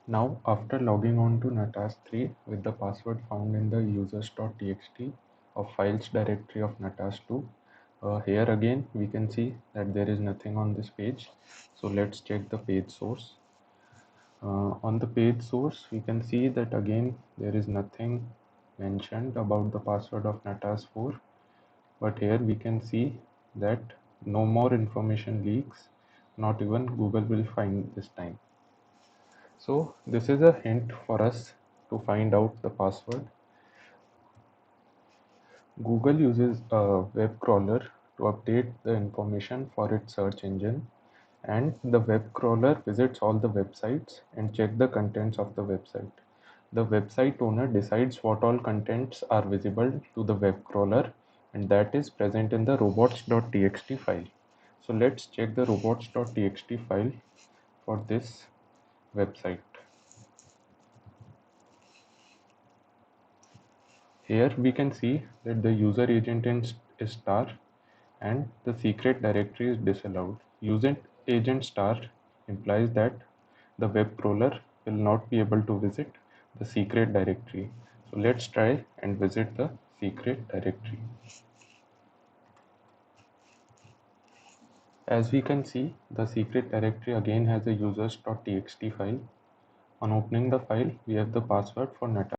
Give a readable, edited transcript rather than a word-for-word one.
Now, after logging on to Natas 3 with the password found in the users.txt of files directory of Natas 2, here again we can see that there is nothing on this page. So let's check the page source. On the page source, we can see that again there is nothing mentioned about the password of Natas 4, but here we can see that no more information leaks, not even Google will find this time. So this is a hint for us to find out the password. Google uses a web crawler to update the information for its search engine, and the web crawler visits all the websites and check the contents of the website. The website owner decides what all contents are visible to the web crawler, and that is present in the robots.txt file. So let's check the robots.txt file for this website. Here we can see that the user agent is star and the secret directory is disallowed. User agent star implies that the web crawler will not be able to visit the secret directory. So let's try and visit the secret directory. As we can see, the secret directory again has a users.txt file. On opening the file, we have the password for Natas.